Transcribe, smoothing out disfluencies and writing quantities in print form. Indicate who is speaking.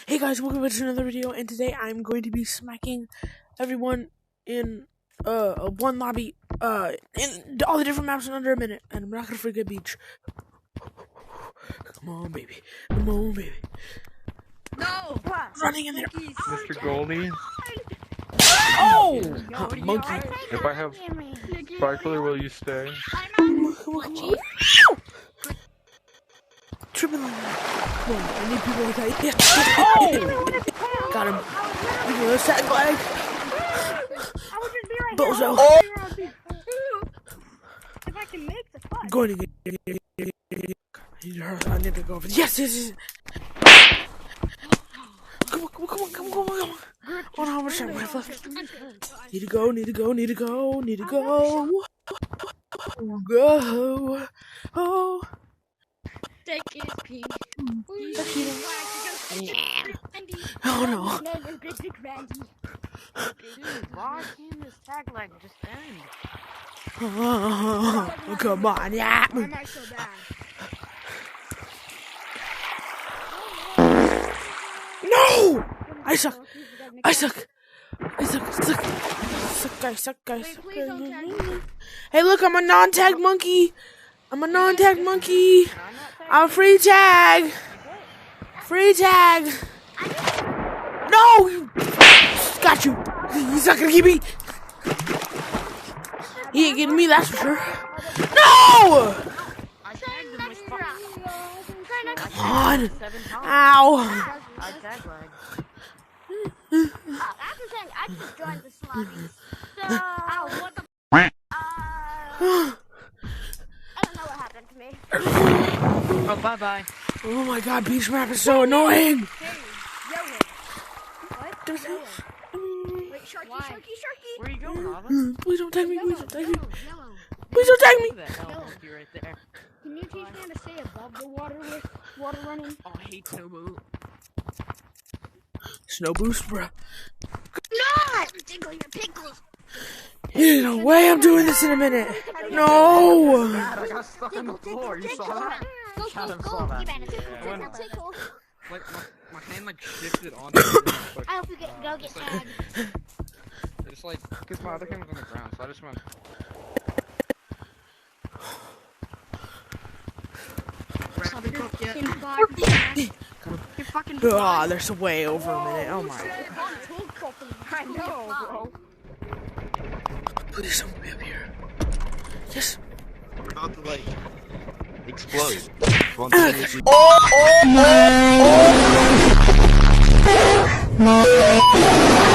Speaker 1: Hey guys, welcome back to another video, and today I'm going to be smacking everyone in one lobby in all the different maps in under a minute, and I'm not gonna forget beach. Come on, baby. Come on, baby.
Speaker 2: No!
Speaker 1: Running in there.
Speaker 3: Mr. Goldie?
Speaker 1: Oh! Monkey.
Speaker 3: If I have Sparkler, will you stay?
Speaker 1: Come on. Tripping on that. Come on, I need people like that. Yes. Oh! Got him. Look at this sack leg. Bozo.
Speaker 2: Oh! If I can make the fight.
Speaker 1: Going to get. I need to go over. Yes. Come on. 100% my left. Need to go. Go. Oh.
Speaker 2: Take his pee.
Speaker 1: Oh no.
Speaker 4: Why can't this tag leg just end?
Speaker 1: Oh, come on, yeah.
Speaker 2: Why am I so bad?
Speaker 1: No! I suck, guys.
Speaker 2: Please don't tag me.
Speaker 1: Hey, look, I'm a non-tag monkey. I'm a free tag. No! Got you. He's not gonna get me. He ain't getting me, that's for sure. No! Come on. Ow.
Speaker 4: I tag leg.
Speaker 2: I just joined this lobby. So, what the I don't know what happened to me.
Speaker 4: Oh, bye-bye.
Speaker 1: Oh my god, beach map is so annoying.
Speaker 2: What? Wait, Sharky.
Speaker 4: Where are you going, Robin?
Speaker 1: Please don't tag me.
Speaker 2: Yellow.
Speaker 1: Please don't tag me.
Speaker 4: Who the hell is you right there?
Speaker 2: Can you teach me how to stay above the water with water running?
Speaker 4: Oh, I hate Snow
Speaker 1: Snow boost, bruh.
Speaker 2: Not! Tickle your pickles.
Speaker 1: Ain't no way I'm doing this in a minute. No.
Speaker 3: I got stuck on the floor. You saw that? Adam saw that.
Speaker 2: Tickle.
Speaker 3: Like my hand shifted on it.
Speaker 2: I hope you go get tagged.
Speaker 3: It's because my other hand was on the ground, so I just went.
Speaker 1: Ah, there's a way over a minute. Oh my god.
Speaker 2: I know, bro.
Speaker 1: Please someone be up here. Yes.
Speaker 5: We're about to explode.
Speaker 1: Oh my.